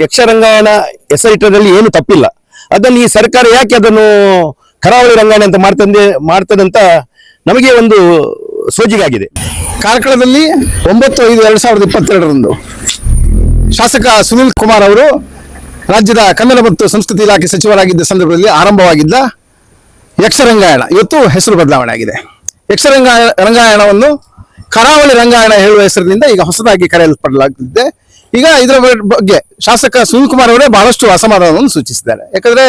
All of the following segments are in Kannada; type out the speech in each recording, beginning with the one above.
ಯಕ್ಷರಂಗಾಯಣ ಹೆಸರಿಟ್ಟದಲ್ಲಿ ಏನು ತಪ್ಪಿಲ್ಲ. ಅದನ್ನು ಈ ಸರ್ಕಾರ ಯಾಕೆ ಅದನ್ನು ಕರಾವಳಿ ರಂಗಾಯಣ ಅಂತ ಮಾಡ್ತದಂತ ನಮಗೆ ಒಂದು ಸೋಜಿಗಾಗಿದೆ. ಕಾರ್ಕಳದಲ್ಲಿ 9/5/2022 ಶಾಸಕ ಸುನೀಲ್ ಕುಮಾರ್ ಅವರು ರಾಜ್ಯದ ಕನ್ನಡ ಮತ್ತು ಸಂಸ್ಕೃತಿ ಇಲಾಖೆ ಸಚಿವರಾಗಿದ್ದ ಸಂದರ್ಭದಲ್ಲಿ ಆರಂಭವಾಗಿದ್ದ ಯಕ್ಷರಂಗಾಯಣ ಇವತ್ತು ಹೆಸರು ಬದಲಾವಣೆ ಆಗಿದೆ. ರಂಗಾಯಣವನ್ನು ಕರಾವಳಿ ರಂಗಾಯಣ ಹೇಳುವ ಹೆಸರಿನಿಂದ ಈಗ ಹೊಸದಾಗಿ ಕರೆಯಲ್ಪಡಲಾಗುತ್ತಿದೆ. ಈಗ ಇದರ ಬಗ್ಗೆ ಶಾಸಕ ಸುನೀಲ್ ಕುಮಾರ್ ಅವರೇ ಬಹಳಷ್ಟು ಅಸಮಾಧಾನವನ್ನು ಸೂಚಿಸಿದ್ದಾರೆ. ಯಾಕಂದ್ರೆ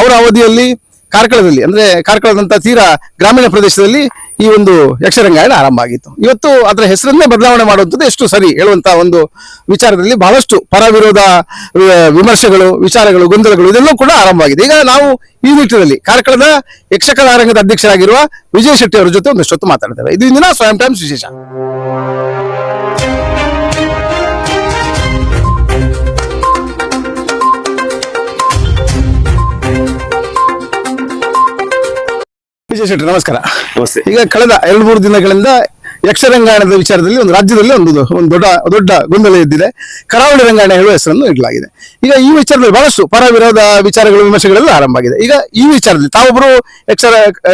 ಅವರ ಅವಧಿಯಲ್ಲಿ ಕಾರ್ಕಳದಲ್ಲಿ ಅಂದ್ರೆ ಕಾರ್ಕಳದಂತ ತೀರಾ ಗ್ರಾಮೀಣ ಪ್ರದೇಶದಲ್ಲಿ ಈ ಒಂದು ಯಕ್ಷರಂಗಾಯಣ ಆರಂಭ ಆಗಿತ್ತು. ಇವತ್ತು ಅದರ ಹೆಸರನ್ನೇ ಬದಲಾವಣೆ ಮಾಡುವಂಥದ್ದು ಎಷ್ಟು ಸರಿ ಹೇಳುವಂತ ಒಂದು ವಿಚಾರದಲ್ಲಿ ಬಹಳಷ್ಟು ಪರ ವಿರೋಧ ವಿಮರ್ಶೆಗಳು, ವಿಚಾರಗಳು, ಗೊಂದಲಗಳು ಇದೆಲ್ಲವೂ ಕೂಡ ಆರಂಭ ಆಗಿದೆ. ಈಗ ನಾವು ಈ ನಿಟ್ಟಿನಲ್ಲಿ ಕಾರ್ಕಳದ ಯಕ್ಷಕಲಾರಂಗದ ಅಧ್ಯಕ್ಷರಾಗಿರುವ ವಿಜಯ್ ಶೆಟ್ಟಿ ಅವರ ಜೊತೆ ಒಂದಷ್ಟು ಮಾತಾಡ್ತೇವೆ. ಇದು ಇಂದಿನ ಸ್ವಯಂ ಟೈಮ್ಸ್ ವಿಶೇಷ. ವಿಜಯ್ ಶೆಟ್ಟಿ ನಮಸ್ಕಾರ. ನಮಸ್ತೆ. ಈಗ ಕಳೆದ 2-3 ದಿನಗಳಿಂದ ಯಕ್ಷರಂಗಾಯಣದ ವಿಚಾರದಲ್ಲಿ ಒಂದು ರಾಜ್ಯದಲ್ಲಿ ಒಂದು ದೊಡ್ಡ ಗೊಂದಲ ಎದ್ದಿದೆ. ಕರಾವಳಿ ರಂಗಾಯಣ ಹೇಳುವ ಹೆಸರನ್ನು ಇಡಲಾಗಿದೆ. ಈಗ ಈ ವಿಚಾರದಲ್ಲಿ ಬಹಳಷ್ಟು ಪರ ವಿರೋಧ ವಿಚಾರಗಳು, ವಿಮರ್ಶೆಗಳೆಲ್ಲ ಆರಂಭ ಆಗಿದೆ. ಈಗ ಈ ವಿಚಾರದಲ್ಲಿ ತಾವೊಬ್ಬರು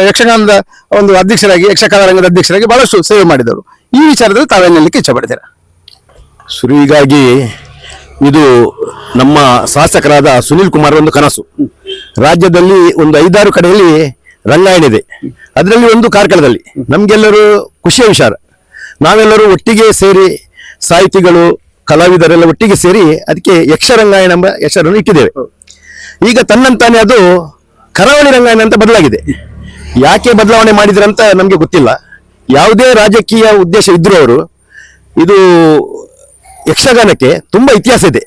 ಯಕ್ಷಗಾನದ ಒಂದು ಅಧ್ಯಕ್ಷರಾಗಿ, ಯಕ್ಷಕಲಾರಂಗದ ಅಧ್ಯಕ್ಷರಾಗಿ ಬಹಳಷ್ಟು ಸೇವೆ ಮಾಡಿದವರು. ಈ ವಿಚಾರದಲ್ಲಿ ತಾವೇನು ಹೇಳಲಿಕ್ಕೆ ಇಚ್ಛೆ ಪಡ್ತೀರಾ? ಹೀಗಾಗಿ ಇದು ನಮ್ಮ ಶಾಸಕರಾದ ಸುನೀಲ್ ಕುಮಾರ್ ಒಂದು ಕನಸು. ರಾಜ್ಯದಲ್ಲಿ ಒಂದು 5-6 ಕಡೆಯಲ್ಲಿ ರಂಗಾಯಣ ಇದೆ. ಅದರಲ್ಲಿ ಒಂದು ಕಾರ್ಕಳದಲ್ಲಿ ನಮ್ಗೆಲ್ಲರೂ ಖುಷಿಯ ವಿಚಾರ. ನಾವೆಲ್ಲರೂ ಒಟ್ಟಿಗೆ ಸೇರಿ, ಸಾಹಿತಿಗಳು, ಕಲಾವಿದರೆಲ್ಲ ಒಟ್ಟಿಗೆ ಸೇರಿ ಅದಕ್ಕೆ ಯಕ್ಷರಂಗಾಯಣ ಎಂಬ ಹೆಸರನ್ನು ಇಟ್ಟಿದ್ದೇವೆ. ಈಗ ತನ್ನಂತಾನೆ ಅದು ಕರಾವಳಿ ರಂಗಾಯಣ ಅಂತ ಬದಲಾಗಿದೆ. ಯಾಕೆ ಬದಲಾವಣೆ ಮಾಡಿದ್ರಂತ ನಮಗೆ ಗೊತ್ತಿಲ್ಲ. ಯಾವುದೇ ರಾಜಕೀಯ ಉದ್ದೇಶ ಇದ್ರು ಅವರು, ಇದು ಯಕ್ಷಗಾನಕ್ಕೆ ತುಂಬಾ ಇತಿಹಾಸ ಇದೆ,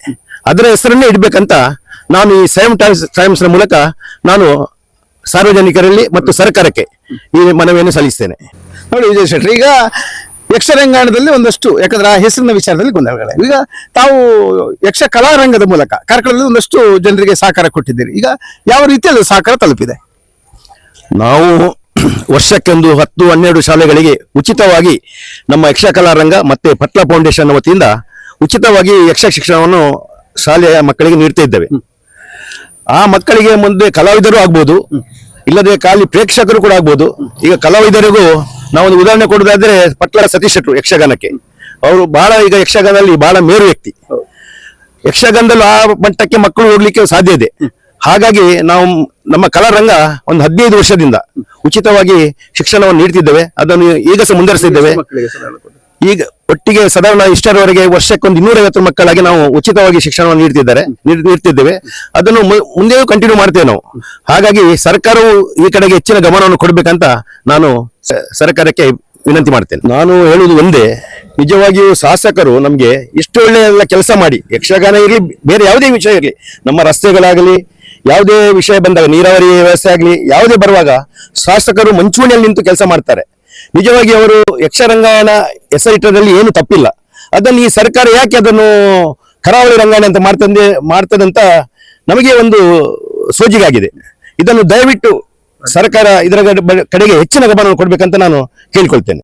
ಅದರ ಹೆಸರನ್ನೇ ಇಡ್ಬೇಕಂತ ನಾನು ಈ ಸ್ವಯಂ ಟೈಮ್ಸ್ನ ಮೂಲಕ ನಾನು ಸಾರ್ವಜನಿಕರಲ್ಲಿ ಮತ್ತು ಸರ್ಕಾರಕ್ಕೆ ಈ ಮನವಿಯನ್ನು ಸಲ್ಲಿಸ್ತೇನೆ. ನೋಡಿ ವಿಜಯ್ ಶೆಟ್ಟಿ, ಈಗ ಯಕ್ಷರಂಗಾಯಣದಲ್ಲಿ ಒಂದಷ್ಟು, ಯಾಕಂದ್ರೆ ಆ ಹೆಸರಿನ ವಿಚಾರದಲ್ಲಿ ಗೊಂದಲಗಳೇ. ಈಗ ತಾವು ಯಕ್ಷ ಕಲಾರಂಗದ ಮೂಲಕ ಕಾರ್ಕಳದಲ್ಲಿ ಒಂದಷ್ಟು ಜನರಿಗೆ ಸಹಕಾರ ಕೊಟ್ಟಿದ್ದೀರಿ. ಈಗ ಯಾವ ರೀತಿಯಲ್ಲಿ ಸಹಕಾರ ತಲುಪಿದೆ? ನಾವು ವರ್ಷಕ್ಕೊಂದು 10-12 ಶಾಲೆಗಳಿಗೆ ಉಚಿತವಾಗಿ ನಮ್ಮ ಯಕ್ಷಕಲಾರಂಗ ಮತ್ತೆ ಪಟ್ಲ ಫೌಂಡೇಶನ್ ವತಿಯಿಂದ ಉಚಿತವಾಗಿ ಯಕ್ಷ ಶಿಕ್ಷಣವನ್ನು ಶಾಲೆಯ ಮಕ್ಕಳಿಗೆ ನೀಡ್ತಾ ಇದ್ದೇವೆ. ಆ ಮಕ್ಕಳಿಗೆ ಮುಂದೆ ಕಲಾವಿದರು ಆಗ್ಬೋದು, ಇಲ್ಲದೆ ಖಾಲಿ ಪ್ರೇಕ್ಷಕರು ಕೂಡ ಆಗ್ಬೋದು. ಈಗ ಕಲಾವಿದರಿಗೂ ನಾವೊಂದು ಉದಾಹರಣೆ ಕೊಡೋದಾದ್ರೆ ಪಟ್ಲ ಸತೀಶ್ ಶೆಟ್ರು ಯಕ್ಷಗಾನಕ್ಕೆ ಅವರು ಈಗ ಯಕ್ಷಗಾನದಲ್ಲಿ ಬಹಳ ಮೇರು ವ್ಯಕ್ತಿ. ಯಕ್ಷಗಾನದಲ್ಲಿ ಆ ಮಟ್ಟಕ್ಕೆ ಮಕ್ಕಳು ಹೋಗ್ಲಿಕ್ಕೆ ಸಾಧ್ಯ ಇದೆ. ಹಾಗಾಗಿ ನಾವು ನಮ್ಮ ಕಲಾರಂಗ ಒಂದು 15 ವರ್ಷದಿಂದ ಉಚಿತವಾಗಿ ಶಿಕ್ಷಣವನ್ನು ನೀಡ್ತಿದ್ದೇವೆ. ಅದನ್ನು ಈಗ ಸಹ ಮುಂದುವರಿಸಿದ್ದೇವೆ. ಈಗ ಒಟ್ಟಿಗೆ ಸಾಧಾರಣ ಇಷ್ಟರವರೆಗೆ ವರ್ಷಕ್ಕೊಂದು 250 ಮಕ್ಕಳಾಗಿ ನಾವು ಉಚಿತವಾಗಿ ಶಿಕ್ಷಣವನ್ನು ನೀಡ್ತಿದ್ದೇವೆ. ಅದನ್ನು ಮುಂದೆಯೂ ಕಂಟಿನ್ಯೂ ಮಾಡ್ತೇವೆ ನಾವು. ಹಾಗಾಗಿ ಸರ್ಕಾರವು ಈ ಕಡೆಗೆ ಹೆಚ್ಚಿನ ಗಮನವನ್ನು ಕೊಡ್ಬೇಕಂತ ನಾನು ಸರ್ಕಾರಕ್ಕೆ ವಿನಂತಿ ಮಾಡ್ತೇನೆ. ನಾನು ಹೇಳುವುದು ಒಂದೇ, ನಿಜವಾಗಿಯೂ ಶಾಸಕರು ನಮ್ಗೆ ಇಷ್ಟು ಒಳ್ಳೆಯ ಕೆಲಸ ಮಾಡಿ, ಯಕ್ಷಗಾನ ಇರಲಿ, ಬೇರೆ ಯಾವುದೇ ವಿಷಯ ಇರಲಿ, ನಮ್ಮ ರಸ್ತೆಗಳಾಗಲಿ, ಯಾವುದೇ ವಿಷಯ ಬಂದಾಗ, ನೀರಾವರಿ ವ್ಯವಸ್ಥೆ ಆಗಲಿ, ಯಾವುದೇ ಬರುವಾಗ ಶಾಸಕರು ಮುಂಚೂಣಿಯಲ್ಲಿ ನಿಂತು ಕೆಲಸ ಮಾಡ್ತಾರೆ. ನಿಜವಾಗಿ ಅವರು ಯಕ್ಷರಂಗಾಯಣ ಹೆಸರಿಟ್ಟದಲ್ಲಿ ಏನು ತಪ್ಪಿಲ್ಲ. ಅದನ್ನು ಈ ಸರ್ಕಾರ ಯಾಕೆ ಅದನ್ನು ಕರಾವಳಿ ರಂಗಾಯಣ ಅಂತ ಮಾಡ್ತದಂತ ನಮಗೆ ಒಂದು ಸೋಜಿಗಾಗಿದೆ. ಇದನ್ನು ದಯವಿಟ್ಟು ಸರ್ಕಾರ ಇದರ ಕಡೆಗೆ ಹೆಚ್ಚಿನ ಗಮನ ಕೊಡ್ಬೇಕಂತ ನಾನು ಕೇಳ್ಕೊಳ್ತೇನೆ.